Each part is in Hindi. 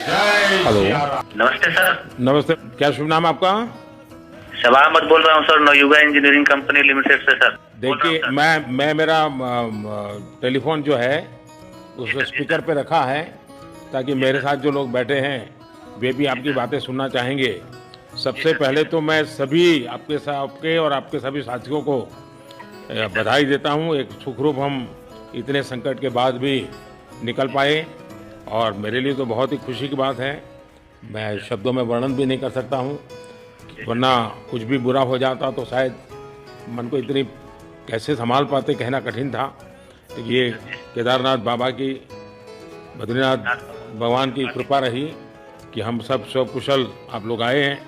हेलो, नमस्ते सर। नमस्ते। क्या शुभ नाम आपका? शबा अहमद बोल रहा हूँ sir, Navayuga engineering company limited से सर। देखिए, मैं मेरा टेलीफोन जो है उस स्पीकर पे रखा है ताकि मेरे साथ जो लोग बैठे हैं वे भी आपकी बातें सुनना चाहेंगे। सबसे पहले तो मैं सभी आपके और आपके सभी साथियों को बधाई देता हूँ। एक सुखरूप हम इतने संकट के बाद भी निकल पाए और मेरे लिए तो बहुत ही खुशी की बात है। मैं शब्दों में वर्णन भी नहीं कर सकता हूँ, वरना कुछ भी बुरा हो जाता तो शायद मन को इतनी कैसे संभाल पाते कहना कठिन था। तो ये केदारनाथ बाबा की, बद्रीनाथ भगवान की कृपा रही कि हम सब कुशल आप लोग आए हैं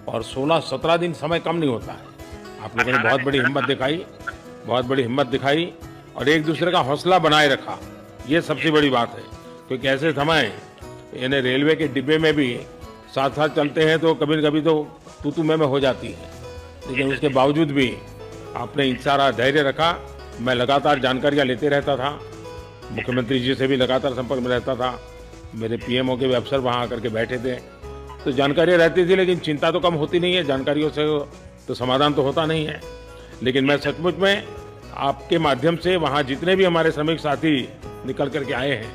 और 16-17 दिन समय कम नहीं होता है। आप लोगों ने बहुत बड़ी हिम्मत दिखाई और एक दूसरे का हौसला बनाए रखा। ये सबसे बड़ी बात है, क्योंकि ऐसे समय यानी रेलवे के डिब्बे में भी साथ साथ चलते हैं तो कभी न कभी तो तू मैं हो जाती है, लेकिन उसके बावजूद भी आपने इतना धैर्य रखा। मैं लगातार जानकारियाँ लेते रहता था, मुख्यमंत्री जी से भी लगातार संपर्क में रहता था, मेरे पीएमओ के भी अफसर वहाँ आकर के बैठे थे, तो जानकारियाँ रहती थी, लेकिन चिंता तो कम होती नहीं है। जानकारियों से तो समाधान तो होता नहीं है। लेकिन मैं सचमुच में आपके माध्यम से वहाँ जितने भी हमारे श्रमिक साथी निकल करके आए हैं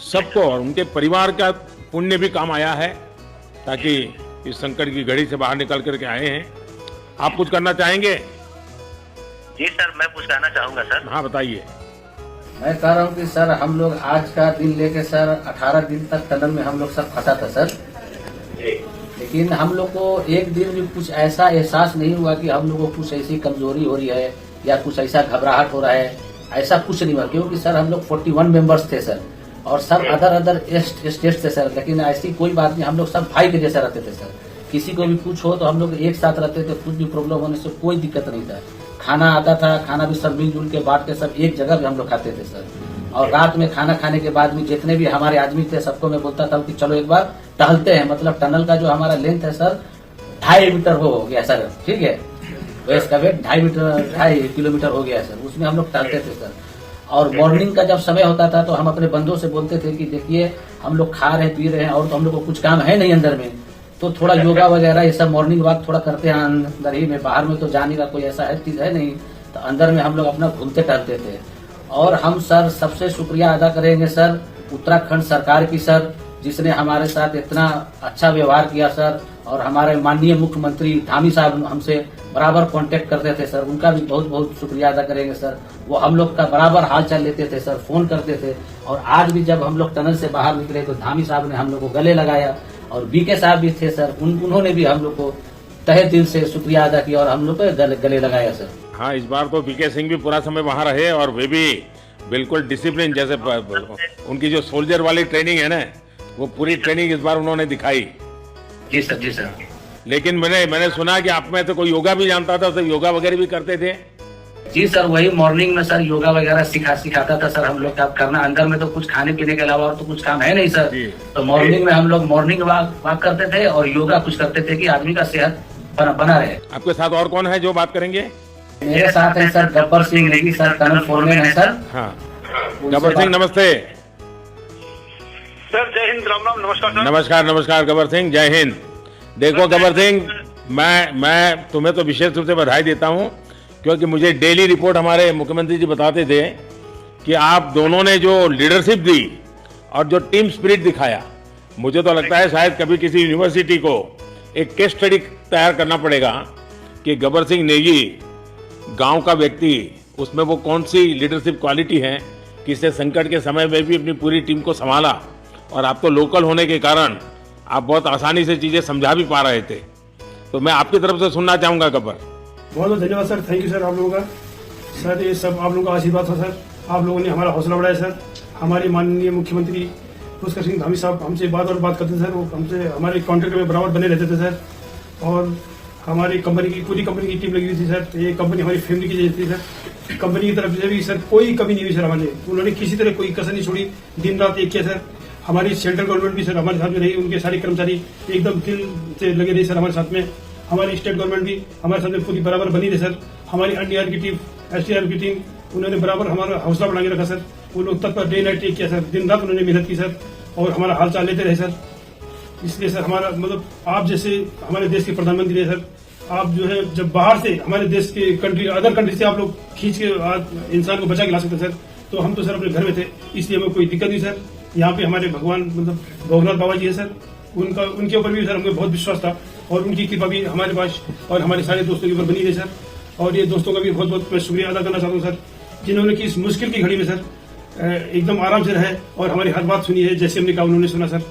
सबको और उनके परिवार का पुण्य भी काम आया है, ताकि इस संकट की घड़ी से बाहर निकल करके आए हैं। आप कुछ करना चाहेंगे? जी सर, मैं कुछ कहना चाहूँगा सर। हाँ, बताइए। मैं कह रहा हूँ कि सर हम लोग आज का दिन लेके सर 18 दिन तक टनल में हम लोग सब फंसा था सर, लेकिन हम लोग को एक दिन भी कुछ ऐसा एहसास नहीं हुआ कि हम लोग को कुछ ऐसी कमजोरी हो रही है या कुछ ऐसा घबराहट हो रहा है। ऐसा कुछ नहीं हुआ, क्योंकि सर हम लोग 41 मेंबर्स थे सर, और सब अदर स्टेट थे सर। लेकिन ऐसी कोई बात नहीं, हम लोग सब भाई के जैसे रहते थे सर। किसी को भी कुछ हो तो हम लोग एक साथ रहते थे, कुछ भी प्रॉब्लम होने से कोई दिक्कत नहीं था। खाना आता था, खाना भी सब मिलजुल के बांट के सब एक जगह भी हम लोग खाते थे सर। और रात में खाना खाने के बाद भी जितने भी हमारे आदमी थे सबको मैं बोलता था कि चलो एक बार टहलते हैं। मतलब टनल का जो हमारा लेंथ है सर 2.5 मीटर हो गया सर, ठीक है, वेस्ट का वेट 2.5 किलोमीटर हो गया सर। उसमें हम लोग टहलते थे सर। और मॉर्निंग का जब समय होता था तो हम अपने बंदों से बोलते थे कि देखिए हम लोग खा रहे पी रहे हैं और तो हम लोग को कुछ काम है नहीं अंदर में, तो थोड़ा योगा वगैरह ये सब मॉर्निंग वॉक थोड़ा करते हैं अंदर ही में। बाहर में तो जाने का कोई ऐसा है चीज है नहीं, तो अंदर में हम लोग अपना घूमते टहलते थे। और हम सर सबसे शुक्रिया अदा करेंगे सर उत्तराखंड सरकार की सर, जिसने हमारे साथ इतना अच्छा व्यवहार किया सर। और हमारे माननीय मुख्यमंत्री धामी साहब हमसे बराबर कांटेक्ट करते थे सर, उनका भी बहुत बहुत शुक्रिया अदा करेंगे सर। वो हम लोग का बराबर हाल चाल लेते थे सर, फोन करते थे। और आज भी जब हम लोग टनल से बाहर निकले तो धामी साहब ने हम लोग को गले लगाया, और बीके साहब भी थे सर, उन्होंने भी हम लोग को तहे दिल से शुक्रिया अदा किया और हम लोग को गले लगाया सर। हाँ, इस बार तो बीके सिंह भी पूरा समय वहाँ रहे और वे भी बिल्कुल डिसिप्लिन, जैसे उनकी जो सोल्जर वाली ट्रेनिंग है ना, वो पूरी ट्रेनिंग इस बार उन्होंने दिखाई। जी सर, जी सर। लेकिन मैंने सुना कि आप में तो कोई योगा भी जानता था, तो योगा वगैरह भी करते थे? जी सर, वही मॉर्निंग में सर योगा वगैरह सिखाता था सर हम लोग का करना। अंदर में तो कुछ खाने पीने के अलावा और तो कुछ काम है नहीं सर। तो मॉर्निंग में हम लोग मॉर्निंग वॉक करते थे और योगा कुछ करते थे कि आदमी का सेहत बना रहे। आपके साथ और कौन है जो बात करेंगे? मेरे साथ है sir Gabbar Singh Negi sir, tunnel foreman है सर। हाँ, गब्बर सिंह नमस्ते। सर जय हिंद, राम राम, नमस्कार सर। नमस्कार गब्बर सिंह, जय हिंद। देखो गब्बर सिंह, मैं तुम्हें तो विशेष रूप से बधाई देता हूँ, क्योंकि मुझे डेली रिपोर्ट हमारे मुख्यमंत्री जी बताते थे कि आप दोनों ने जो लीडरशिप दी और जो टीम स्पिरिट दिखाया, मुझे तो लगता है शायद कभी किसी यूनिवर्सिटी को एक केस स्टडी तैयार करना पड़ेगा कि गब्बर सिंह नेगी गांव का व्यक्ति, उसमें वो कौन सी लीडरशिप क्वालिटी है कि इससे संकट के समय में भी अपनी पूरी टीम को संभाला। और आप तो लोकल होने के कारण आप बहुत आसानी से चीज़ें समझा भी पा रहे थे। तो मैं आपकी तरफ से सुनना चाहूँगा गब्बर। बहुत बहुत धन्यवाद सर, थैंक यू सर आप लोगों का। सर ये सब आप लोगों का आशीर्वाद था सर, आप लोगों ने हमारा हौसला बढ़ाया सर। हमारे माननीय मुख्यमंत्री पुष्कर सिंह धामी साहब हमसे बात करते थे सर, वो हमसे हमारे कॉन्ट्रैक्ट में बराबर बने रहते थे सर। और हमारी पूरी कंपनी की टीम लगी हुई थी सर। तो ये कंपनी हमारी फैमिली की जैसी थी सर। कंपनी की तरफ से भी सर कोई कमी नहीं हुई सर हमारे, उन्होंने किसी तरह कोई कसर नहीं छोड़ी, दिन रात एक किया सर। हमारी सेंट्रल गवर्नमेंट भी सर हमारे साथ में रही, उनके सारे कर्मचारी एकदम दिल से लगे रहे सर हमारे साथ में। हमारी स्टेट गवर्नमेंट भी हमारे साथ में पूरी बराबर बनी रही सर। हमारी एनडीआर की टीम, एसडीआर की टीम, उन्होंने बराबर हमारा हौसला बढ़ा के रखा सर। वो लोग तत्पर डे नाइट एक किया सर, दिन रात उन्होंने मेहनत की सर और हमारा हाल चाल लेते रहे सर। इसलिए सर हमारा मतलब आप जैसे हमारे देश के प्रधानमंत्री है सर, आप जो है जब बाहर से हमारे देश के कंट्री अदर कंट्री से आप लोग खींच के इंसान को बचा के ला सकते सर, तो हम तो सर अपने घर में थे, इसलिए हमें कोई दिक्कत नहीं सर। यहाँ पे हमारे भगवान मतलब भोगनाथ बाबा जी है सर, उनके ऊपर भी सर हमें बहुत विश्वास था और उनकी कृपा भी हमारे पास और हमारे सारे दोस्तों के ऊपर बनी है सर। और ये दोस्तों का भी बहुत बहुत मैं शुक्रिया अदा करना चाहता हूँ सर, जिन्होंने कि इस मुश्किल की घड़ी में सर एकदम आराम से रहे और हमारी हर बात सुनी है, जैसे हमने कहा उन्होंने सुना सर,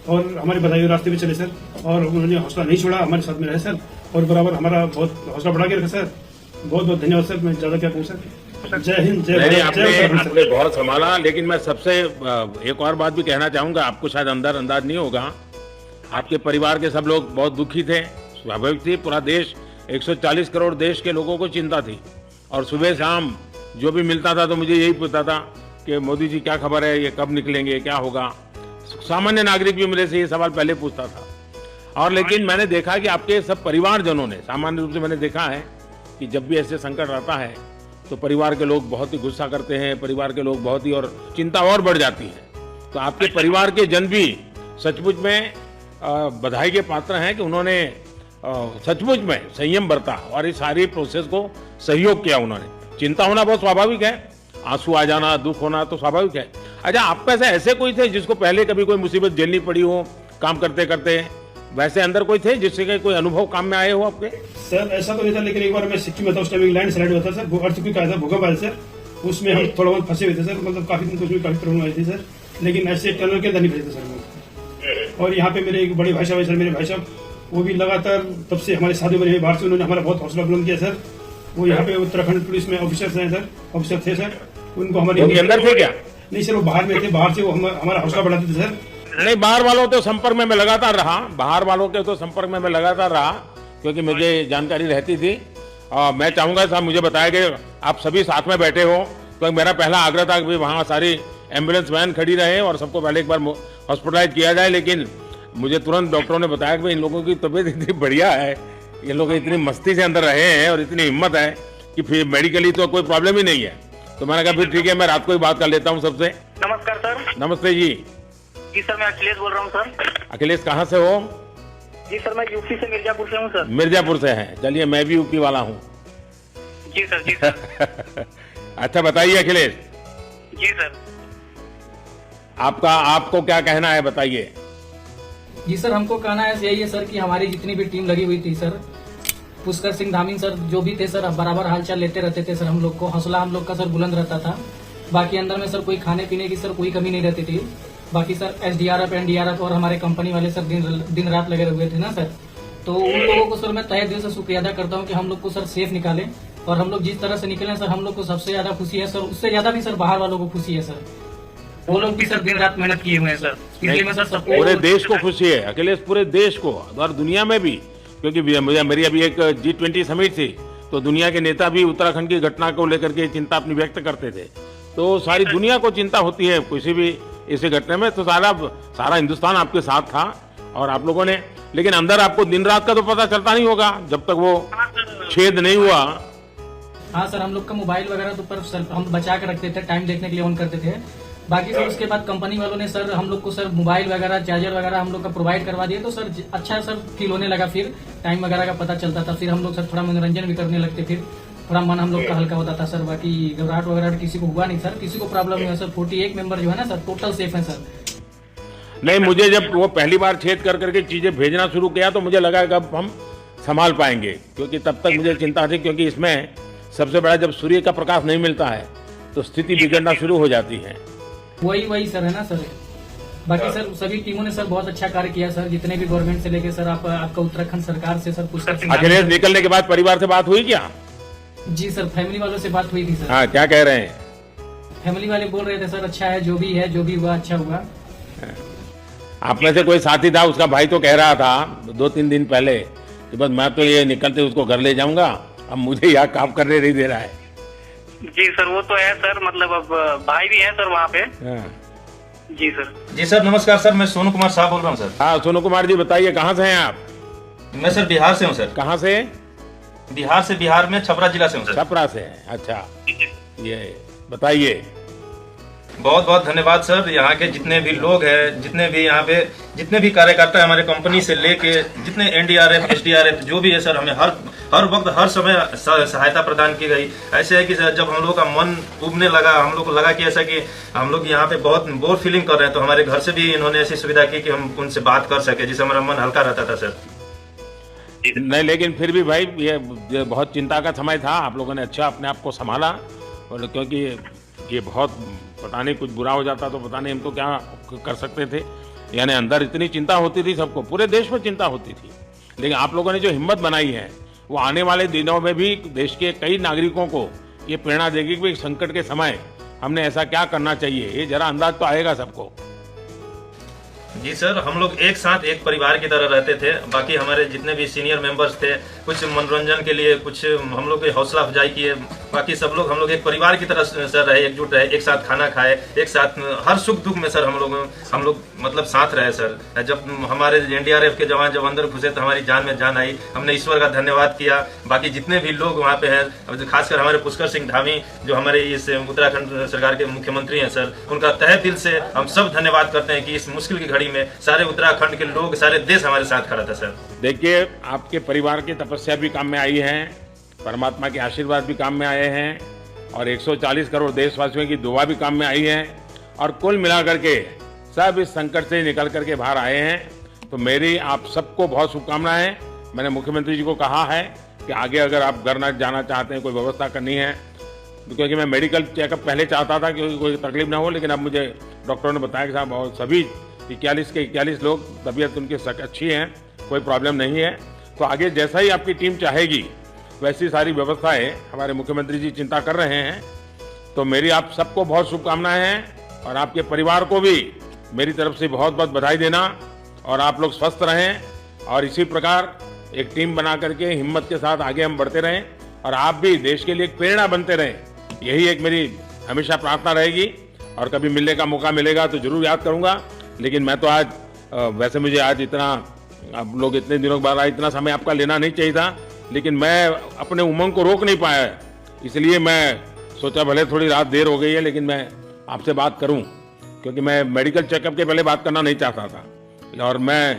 और हमारे बताए हुए रास्ते पे चले सर, और उन्होंने हौसला नहीं छोड़ा, हमारे साथ में रहे सर, और बराबर हमारा बहुत हौसला बढ़ा के रखा सर। बहुत बहुत धन्यवाद सर, मैं ज्यादा क्या कहूँ सर। जय हिंद, जय भारत, जय उत्तराखंड आपने बहुत संभाला, लेकिन मैं सबसे एक और बात भी कहना चाहूंगा, आपको शायद अंदाज नहीं होगा, आपके परिवार के सब लोग बहुत दुखी थे, स्वाभाविक थी, पूरा देश 140 करोड़ देश के लोगों को चिंता थी, और सुबह शाम जो भी मिलता था तो मुझे यही पूछता था कि मोदी जी क्या खबर है, ये कब निकलेंगे, क्या होगा। सामान्य नागरिक भी मेरे से ये सवाल पहले पूछता था, और लेकिन मैंने देखा कि आपके सब परिवारजनों ने, सामान्य रूप से मैंने देखा है कि जब भी ऐसे संकट आता है तो परिवार के लोग बहुत ही गुस्सा करते हैं, परिवार के लोग बहुत ही, और चिंता और बढ़ जाती है। तो आपके परिवार के जन भी सचमुच में बधाई के पात्र हैं कि उन्होंने सचमुच में संयम बरता और इस सारी प्रोसेस को सहयोग किया उन्होंने। चिंता होना बहुत स्वाभाविक है, आंसू आ जाना, दुख होना तो स्वाभाविक है। अच्छा, आप में से ऐसे कोई थे जिसको पहले कभी कोई मुसीबत झेलनी पड़ी हो काम करते करते, वैसे अंदर कोई थे जिससे कोई अनुभव काम में आए हो आपके? सर ऐसा तो नहीं था, लेकिन एक बार मैं सिक्किम में था, उस टाइम एक लैंड स्लाइड हुआ था सर, अर्थक्वेक आया था, भूकंप आया सर, उसमें हम थोड़ा बहुत फंसे हुए थे सर, मतलब काफी दिन तो उसमें काफी प्रॉब्लम आई थी सर, लेकिन ऐसे टनल के अंदर नहीं फंसे थे सर। और यहाँ पे मेरे एक बड़े भाई साहब है सर, मेरे भाई साहब वो भी लगातार तब से हमारे साथ बने हुए बाहर से, उन्होंने हमारा बहुत हौसला बुलंद किया सर। वो यहाँ पे उत्तराखंड पुलिस में ऑफिसर्स हैं सर, ऑफिसर थे सर, उनको हमारे अंदर थे क्या? नहीं सर, वो बाहर में थे, बाहर से वो हमारा हौसला बढ़ाते थे सर। नहीं, बाहर वालों तो संपर्क में मैं लगातार रहा, बाहर वालों के तो संपर्क में मैं लगातार रहा, क्योंकि मुझे जानकारी रहती थी। और मैं चाहूंगा साहब, मुझे बताया कि आप सभी साथ में बैठे हो, तो मेरा पहला आग्रह था कि वहाँ सारी एम्बुलेंस वैन खड़ी रहे और सबको पहले एक बार हॉस्पिटलाइज किया जाए, लेकिन मुझे तुरंत डॉक्टरों ने बताया कि इन लोगों की तबीयत इतनी बढ़िया है, ये लोग इतनी मस्ती से अंदर रहे हैं और इतनी हिम्मत है कि फिर मेडिकली तो कोई प्रॉब्लम ही नहीं है। तो मैंने कहा फिर ठीक है, मैं रात को ही बात कर लेता हूँ सबसे। नमस्कार सर। नमस्ते जी। जी सर, मैं अखिलेश बोल रहा हूँ सर। अखिलेश कहाँ से हो? जी सर, मैं यूपी से मिर्जापुर से हूँ सर। मिर्जापुर से हैं, चलिए मैं भी यूपी वाला हूँ। जी सर, जी सर। अच्छा बताइए अखिलेश, जी सर। आपको क्या कहना है, बताइए। जी सर, हमको कहना है यही है सर कि हमारी जितनी भी टीम लगी हुई थी सर, पुष्कर सिंह धामी सर जो भी थे सर, बराबर हालचाल लेते रहते थे सर, हम लोग को हौसला हम लोग का सर बुलंद रहता था। बाकी अंदर में सर कोई खाने पीने की सर कोई कमी नहीं रहती थी। बाकी सर SDRF NDRF और हमारे कंपनी वाले सर दिन रात लगे हुए थे ना सर, तो उन लोगों को सर मैं तहे दिल से शुक्रिया अदा करता हूँ कि हम लोग को सर सेफ निकाले, और हम लोग जिस तरह से निकले सर, हम लोग को सबसे ज्यादा खुशी है सर, उससे ज्यादा भी सर बाहर वालों को खुशी है सर, वो लोग भी सर दिन रात मेहनत किए हुए हैं सर, इसलिए मैं सर सबको, पूरे देश को खुशी है अखिलेश, पूरे देश को और दुनिया में भी, क्योंकि मेरी अभी एक G20 समिट थी, तो दुनिया के नेता भी उत्तराखंड की घटना को लेकर के चिंता अपनी व्यक्त करते थे, तो सारी दुनिया को चिंता होती है किसी भी इस घटना में, तो सारा हिंदुस्तान आपके साथ था और आप लोगों ने, लेकिन अंदर आपको दिन रात का तो पता चलता नहीं होगा जब तक वो छेद नहीं हुआ। हाँ सर, हम लोग का मोबाइल वगैरह तो पर सर हम बचा के रखते थे, टाइम देखने के लिए ऑन करते थे। बाकी सर उसके बाद कंपनी वालों ने सर हम लोग को सर मोबाइल वगैरह चार्जर वगैरह हम लोग का प्रोवाइड करवा दिए, तो सर अच्छा सर फील होने लगा, फिर टाइम वगैरह का पता चलता था, फिर हम लोग सर थोड़ा मनोरंजन भी करने लगते, फिर थोड़ा मन हम लोग का हल्का होता था सर। बाकी घबराहट वगैरह किसी को हुआ नहीं सर, किसी को प्रॉब्लम नहीं है सर, 48 मेंबर जो है ना सर टोटल सेफ है सर। नहीं, मुझे जब वो पहली बार छेद कर करके चीजें भेजना शुरू किया तो मुझे लगा कि अब हम संभाल पाएंगे, क्योंकि तब तक मुझे चिंता थी, क्योंकि इसमें सबसे बड़ा जब सूर्य का प्रकाश नहीं मिलता है तो स्थिति बिगड़ना शुरू हो जाती है। वही सर है ना सर। बाकी सर सभी टीमों ने सर बहुत अच्छा कार्य किया सर, जितने भी गवर्नमेंट से लेके सर आपका उत्तराखंड सरकार से सर पुष्कर सिंह। अखिलेश निकलने के बाद परिवार से बात हुई क्या? जी सर, फैमिली वालों से बात हुई थी सर। हाँ, क्या कह रहे हैं? फैमिली वाले बोल रहे थे सर अच्छा है, जो भी हुआ अच्छा हुआ। आप में से कोई साथी था, उसका भाई तो कह रहा था 2-3 दिन पहले कि बस मैं तो ये निकलते उसको घर ले जाऊंगा, अब मुझे यहाँ काम करने नहीं दे रहा है। जी सर, वो तो है सर, मतलब अब भाई भी है सर वहाँ पे। जी सर। जी सर नमस्कार सर, मैं सोनू कुमार साहब बोल रहा हूँ सर। हाँ सोनू कुमार जी, बताइए कहाँ से हैं आप? मैं सर बिहार से हूँ सर। कहाँ से? बिहार में छपरा जिला से हूँ सर। छपरा से हैं, अच्छा। ये बताइए। बहुत बहुत धन्यवाद सर। यहाँ के जितने भी लोग हैं, जितने भी यहाँ पे जितने भी कार्यकर्ता हैं, हमारे कंपनी से लेके जितने एनडीआरएफ एसडीआरएफ जो भी है सर, हमें हर वक्त हर समय सहायता प्रदान की गई। ऐसे है कि सर जब हम लोग का मन उबने लगा, हम लोग को लगा कि ऐसा कि हम लोग यहाँ पे बहुत बोर फीलिंग कर रहे हैं, तो हमारे घर से भी इन्होंने ऐसी सुविधा की कि हम उनसे बात कर सके, जिससे हमारा मन हल्का रहता था सर। नहीं, लेकिन फिर भी भाई ये बहुत चिंता का समय था। आप लोगों ने अच्छा अपने आप को संभाला, और क्योंकि ये बहुत पता नहीं कुछ बुरा हो जाता तो पता नहीं हम तो क्या कर सकते थे। यानी अंदर इतनी चिंता होती थी सबको, पूरे देश में चिंता होती थी, लेकिन आप लोगों ने जो हिम्मत बनाई है वो आने वाले दिनों में भी देश के कई नागरिकों को ये प्रेरणा देगी कि संकट के समय हमने ऐसा क्या करना चाहिए। ये जरा अंदाज तो आएगा सबको। जी सर, हम लोग एक साथ एक परिवार की तरह रहते थे। बाकी हमारे जितने भी सीनियर मेंबर्स थे, कुछ मनोरंजन के लिए, कुछ हम लोग की हौसला अफजाई किए। बाकी सब लोग हम लोग एक परिवार की तरह सर रहे, एकजुट रहे, एक साथ खाना खाए, एक साथ हर सुख दुख में सर हम लोग मतलब साथ रहे सर। जब हमारे एनडीआरएफ के जवान जब अंदर घुसे तो हमारी जान में जान आई, हमने ईश्वर का धन्यवाद किया। बाकी जितने भी लोग वहाँ पे हैं, खासकर हमारे पुष्कर सिंह धामी जो हमारे इस उत्तराखंड सरकार के मुख्यमंत्री हैं सर, उनका तहे दिल से हम सब धन्यवाद करते हैं कि इस मुश्किल की घड़ी में सारे उत्तराखंड के लोग, सारे देश हमारे साथ खड़ा था सर। देखिए, आपके परिवार की तपस्या भी काम में आई है, परमात्मा के आशीर्वाद भी काम में आए हैं, और 140 करोड़ देशवासियों की दुआ भी काम में आई है, और कुल मिलाकर के सब इस संकट से निकल करके बाहर आए हैं। तो मेरी आप सबको बहुत शुभकामनाएं। मैंने मुख्यमंत्री जी को कहा है कि आगे अगर आप घर न जाना चाहते हैं, कोई व्यवस्था करनी है, क्योंकि मैं मेडिकल चेकअप पहले चाहता था कि कोई तकलीफ ना हो, लेकिन अब मुझे डॉक्टरों ने बताया कि साहब और सभी 41 के 41 लोग तबीयत उनकी अच्छी है, कोई प्रॉब्लम नहीं है। तो आगे जैसा ही आपकी टीम चाहेगी वैसी सारी व्यवस्थाएं हमारे मुख्यमंत्री जी चिंता कर रहे हैं। तो मेरी आप सबको बहुत शुभकामनाएं हैं, और आपके परिवार को भी मेरी तरफ से बहुत बहुत बधाई देना, और आप लोग स्वस्थ रहें, और इसी प्रकार एक टीम बना करके हिम्मत के साथ आगे हम बढ़ते रहें, और आप भी देश के लिए एक प्रेरणा बनते रहें। यही एक मेरी हमेशा प्रार्थना रहेगी, और कभी मिलने का मौका मिलेगा तो जरूर याद करूंगा। लेकिन मैं तो आज वैसे मुझे आज इतना, आप लोग इतने दिनों बाद आए, इतना समय आपका लेना नहीं चाहिए था, लेकिन मैं अपने उमंग को रोक नहीं पाया, इसलिए मैं सोचा भले थोड़ी रात देर हो गई है लेकिन मैं आपसे बात करूं, क्योंकि मैं मेडिकल चेकअप के पहले बात करना नहीं चाहता था। और मैं